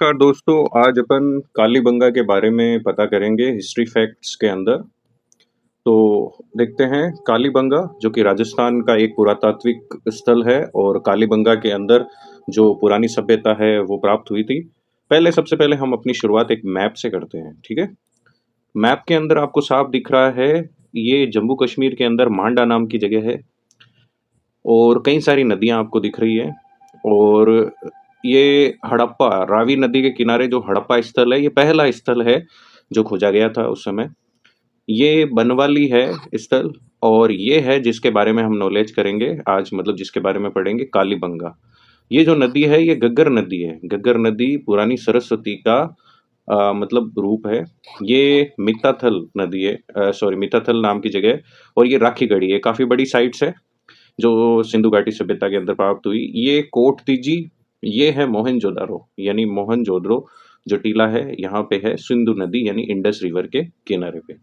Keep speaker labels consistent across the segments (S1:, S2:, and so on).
S1: नमस्कार दोस्तों, आज अपन कालीबंगा के बारे में पता करेंगे हिस्ट्री फैक्ट्स के अंदर। तो देखते हैं कालीबंगा जो कि राजस्थान का एक पुरातात्विक स्थल है और कालीबंगा के अंदर जो पुरानी सभ्यता है वो प्राप्त हुई थी। सबसे पहले हम अपनी शुरुआत एक मैप से करते हैं, ठीक है? मैप के अंदर आपको साफ दिख रहा है, ये जम्मू कश्मीर के अंदर मांडा नाम की जगह है और कई सारी नदियाँ आपको दिख रही है और ये हड़प्पा रावी नदी के किनारे जो हड़प्पा स्थल है, ये पहला स्थल है जो खोजा गया था उस समय। ये बनवाली है स्थल और ये है जिसके बारे में हम नॉलेज करेंगे आज, मतलब जिसके बारे में पढ़ेंगे कालीबंगा। ये जो नदी है ये घग्गर नदी है। घग्गर नदी पुरानी सरस्वती का मतलब रूप है। ये मित्ताथल नदी है, सॉरी मित्ताथल नाम की जगह है और ये राखी गढ़ी है। काफ़ी बड़ी साइट्स है जो सिंधु घाटी सभ्यता के अंदर प्राप्त हुई। ये कोट तीजी, ये है मोहनजोदारो यानी मोहनजोदड़ो जो टीला है यहाँ पे है सिंधु नदी यानी इंडस रिवर के किनारे पे।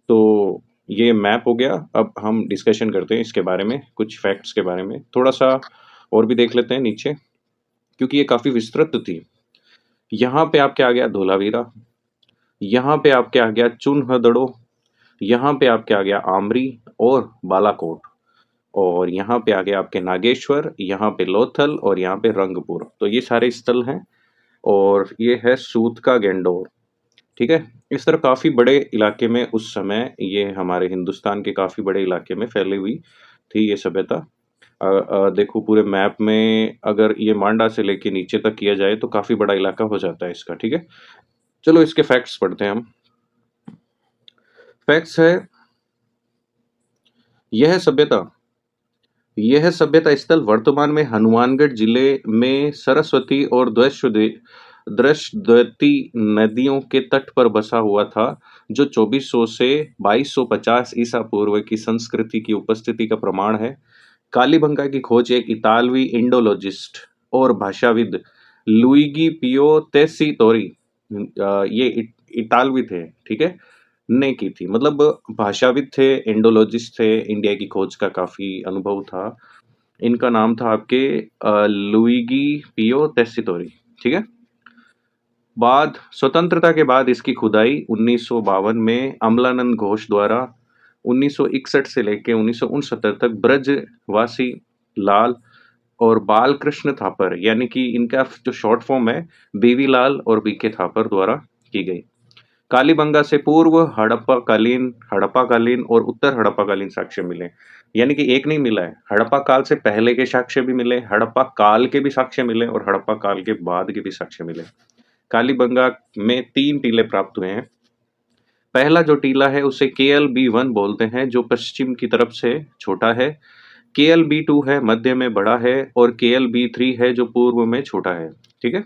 S1: तो ये मैप हो गया। अब हम डिस्कशन करते हैं इसके बारे में, कुछ फैक्ट्स के बारे में थोड़ा सा और भी देख लेते हैं नीचे, क्योंकि ये काफ़ी विस्तृत थी। यहाँ पे आपके आ गया धोलावीरा, यहाँ पे आपके आ गया चुनहदड़ो, यहाँ पे आपके आ गया आमरी और बालाकोट और यहाँ पे आ गया आपके नागेश्वर, यहाँ पे लोथल और यहाँ पे रंगपुर। तो ये सारे स्थल हैं और ये है सूत का गेंडोर, ठीक है? इस तरह काफ़ी बड़े इलाके में उस समय ये हमारे हिंदुस्तान के काफ़ी बड़े इलाके में फैली हुई थी ये सभ्यता। देखो पूरे मैप में अगर ये मांडा से लेके नीचे तक किया जाए तो काफ़ी बड़ा इलाका हो जाता है इसका, ठीक है? चलो इसके फैक्ट्स पढ़ते हैं हम। फैक्ट्स है, यह सभ्यता यह सभ्यता स्थल वर्तमान में हनुमानगढ़ जिले में सरस्वती और दृष्टद्वती नदियों के तट पर बसा हुआ था, जो 2400 से 2250 ईसा पूर्व की संस्कृति की उपस्थिति का प्रमाण है। कालीबंगा की खोज एक इतालवी इंडोलॉजिस्ट और भाषाविद लुइगी पियो तेस्सितोरी, ये इतालवी थे, ठीक है, ने की थी। मतलब भाषाविद थे, इंडोलॉजिस्ट थे, इंडिया की खोज का काफ़ी अनुभव था। इनका नाम था आपके लुइगी पियो तेस्सितोरी, ठीक है? बाद स्वतंत्रता के बाद इसकी खुदाई 1952 में अमलानंद घोष द्वारा 1961 से लेके 1969 तक ब्रजवासी लाल और बालकृष्ण थापर, यानी कि इनका जो शॉर्ट फॉर्म है बीवी लाल और बीके थापर द्वारा की गई। कालीबंगा से पूर्व हड़प्पा कालीन और उत्तर हड़प्पा कालीन साक्ष्य मिले, यानी कि एक नहीं मिला है, हड़प्पा काल से पहले के साक्ष्य भी मिले, हड़प्पा काल के भी साक्ष्य मिले और हड़प्पा काल के बाद के भी साक्ष्य मिले। कालीबंगा में 3 टीले प्राप्त हुए हैं। पहला जो टीला है उसे KLB1 बोलते हैं, जो पश्चिम की तरफ से छोटा है। KLB2 है, मध्य में बड़ा है और KLB3 है जो पूर्व में छोटा है, ठीक है?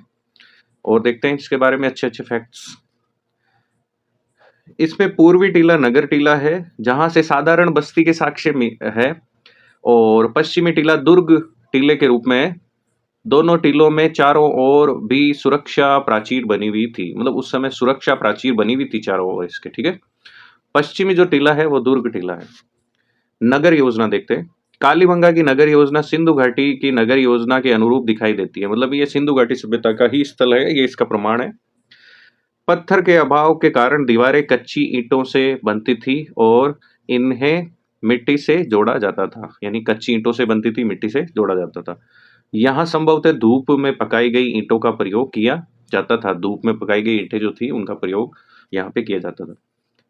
S1: और देखते हैं इसके बारे में अच्छे-अच्छे फैक्ट्स। इसमें पूर्वी टीला नगर टीला है, जहां से साधारण बस्ती के साक्ष्य में है और पश्चिमी टीला दुर्ग टीले के रूप में है। दोनों टीलों में चारों ओर भी सुरक्षा प्राचीर बनी हुई थी, मतलब उस समय सुरक्षा प्राचीर बनी हुई थी चारों ओर इसके, ठीक है? पश्चिमी जो टीला है वो दुर्ग टीला है। नगर योजना देखते हैं। कालीबंगा की नगर योजना सिंधु घाटी की नगर योजना के अनुरूप दिखाई देती है, मतलब ये सिंधु घाटी सभ्यता का ही स्थल है, ये इसका प्रमाण है। पत्थर के अभाव के कारण दीवारें कच्ची ईंटों से बनती थी और इन्हें मिट्टी से जोड़ा जाता था, यानी कच्ची ईंटों से बनती थी, मिट्टी से जोड़ा जाता था। यहाँ संभवतः धूप में पकाई गई ईंटों का प्रयोग किया जाता था। धूप में पकाई गई ईंटें जो थी उनका प्रयोग यहाँ पे किया जाता था।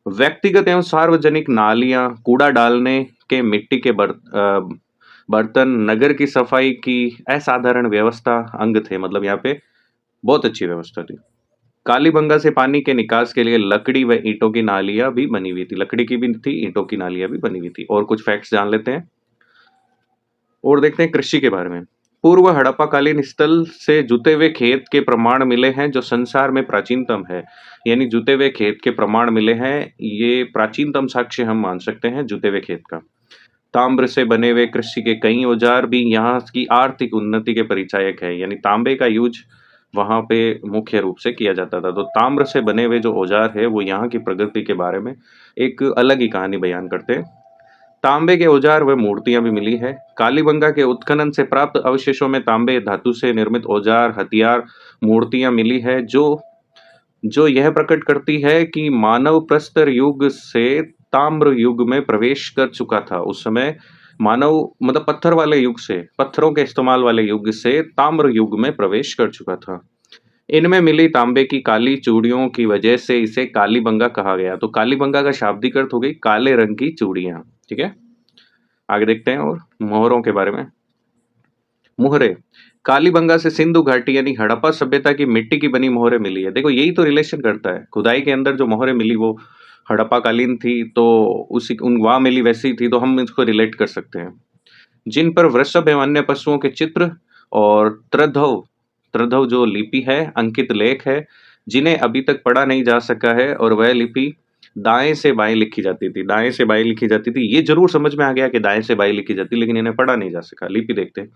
S1: व्यक्तिगत एवं सार्वजनिक नालियां, कूड़ा डालने के मिट्टी के बर्तन, नगर की सफाई की असाधारण व्यवस्था अंग थे, मतलब यहाँ पे बहुत अच्छी व्यवस्था थी। कालीबंगा से पानी के निकास के लिए लकड़ी व ईंटों की नालियां भी बनी हुई थी, लकड़ी की भी थी, ईंटों की नालियां भी बनी हुई थी। और कुछ फैक्ट्स जान लेते हैं और देखते हैं कृषि के बारे में। पूर्व हड़प्पाकालीन स्थल से जुते हुए खेत के प्रमाण मिले हैं, जो संसार में प्राचीनतम है, यानी जुते हुए खेत के प्रमाण मिले हैं, ये प्राचीनतम साक्ष्य हम मान सकते हैं जुते हुए खेत का। ताम्र से बने हुए कृषि के कई औजार भी यहाँ की आर्थिक उन्नति के परिचायक है, यानी तांबे का यूज वहां पे मुख्य रूप से किया जाता था। तो ताम्र से बने हुए जो औजार है वो यहाँ की प्रगति के बारे में एक अलग ही कहानी बयान करते हैं। तांबे के औजार व मूर्तियां भी मिली है। कालीबंगा के उत्खनन से प्राप्त अवशेषों में तांबे धातु से निर्मित औजार, हथियार, मूर्तियां मिली है, जो जो यह प्रकट करती है कि मानव प्रस्तर युग से ताम्र युग में प्रवेश कर चुका था। उस समय मानव मतलब पत्थर वाले युग से, पत्थरों के इस्तेमाल वाले युग से ताम्र युग में प्रवेश कर चुका था। इनमें मिली तांबे की काली चूड़ियों की वजह से इसे कालीबंगा कहा गया। तो कालीबंगा का शाब्दिक अर्थ हो गई काले रंग की चूड़ियां। ठीक है, आगे देखते हैं और मोहरों के बारे में। मोहरे कालीबंगा से सिंधु घाटी यानी हड़प्पा सभ्यता की मिट्टी की बनी मोहरें मिली है। देखो यही तो रिलेशन करता है, खुदाई के अंदर जो मोहरें मिली वो हड़प्पा कालीन थी, तो उसी उन वहां मिली वैसी थी, तो हम इसको रिलेट कर सकते हैं। जिन पर वृषभ एवं अन्य पशुओं के चित्र और त्रधव त्रधव जो लिपि है, अंकित लेख है, जिन्हें अभी तक पढ़ा नहीं जा सका है, और वह लिपि दाएं से बाएं लिखी जाती थी। दाएं से बाएं लिखी जाती थी, ये जरूर समझ में आ गया कि दाएं से बाएं लिखी जाती, लेकिन इन्हें पढ़ा नहीं जा सका। लिपि देखते हैं।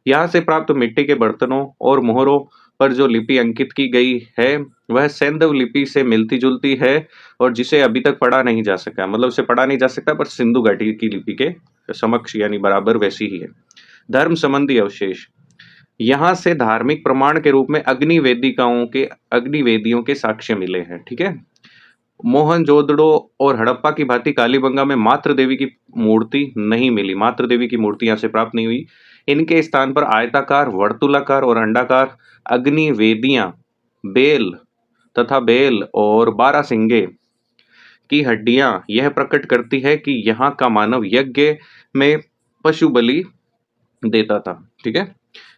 S1: यहाँ से प्राप्त मिट्टी के बर्तनों और मोहरों पर जो लिपि अंकित की गई है वह सैंधव लिपि से मिलती जुलती है, और जिसे अभी तक पढ़ा नहीं जा सका, मतलब उसे पढ़ा नहीं जा सकता, पर सिंधु घाटी की लिपि के समक्ष यानी बराबर वैसी ही है। धर्म संबंधी अवशेष, यहाँ से धार्मिक प्रमाण के रूप में अग्निवेदियों के साक्ष्य मिले हैं। ठीक है, मोहनजोदड़ो और हड़प्पा की भांति कालीबंगा में मातृ देवी की मूर्ति नहीं मिली। मातृ देवी की मूर्ति यहाँ से प्राप्त नहीं हुई। इनके स्थान पर आयताकार, वर्तुलाकार और अंडाकार अग्निवेदियां, बेल और बारहसिंगे की हड्डियां यह प्रकट करती है कि यहाँ का मानव यज्ञ में पशु बलि देता था। ठीक है,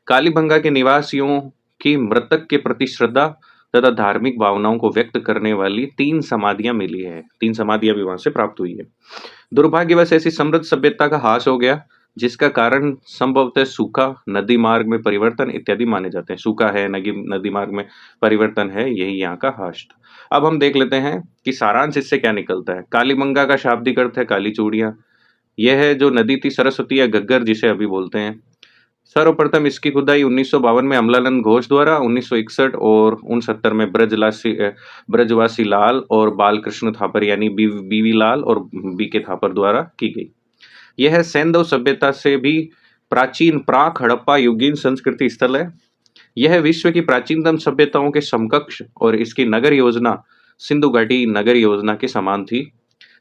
S1: कालीबंगा के निवासियों की मृतक के प्रति श्रद्धा तथा धार्मिक भावनाओं को व्यक्त करने वाली 3 समाधियां मिली है। 3 समाधियां भी वहां से प्राप्त हुई है। दुर्भाग्यवश ऐसी समृद्ध सभ्यता का ह्रास हो गया, जिसका कारण संभवतः सूखा, नदी मार्ग में परिवर्तन इत्यादि माने जाते हैं। सूखा है, नदी मार्ग में परिवर्तन है, यही यहाँ का ह्रास था। अब हम देख लेते हैं कि सारांश इससे क्या निकलता है। कालीबंगा का शाब्दिक अर्थ है काली चूड़ियां। यह है जो नदी थी सरस्वती या घग्गर जिसे अभी बोलते हैं। सर्वप्रथम इसकी खुदाई 1952 में अमलानंद घोष द्वारा, 1961 और 69 में ब्रजवासी लाल और बालकृष्ण थापर यानी बीवी लाल और बीके थापर द्वारा की गई। यह सैंधव सभ्यता से भी प्राचीन प्राक हड़प्पा युगीन संस्कृति स्थल है। यह विश्व की प्राचीनतम सभ्यताओं के समकक्ष और इसकी नगर योजना सिंधु घाटी नगर योजना के समान थी।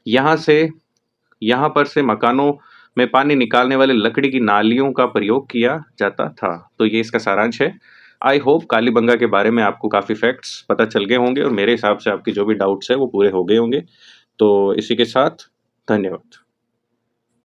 S1: यहाँ पर से मकानों में पानी निकालने वाले लकड़ी की नालियों का प्रयोग किया जाता था। तो ये इसका सारांश है। आई होप कालीबंगा के बारे में आपको काफ़ी फैक्ट्स पता चल गए होंगे, और मेरे हिसाब से आपके जो भी डाउट्स है वो पूरे हो गए होंगे। तो इसी के साथ धन्यवाद।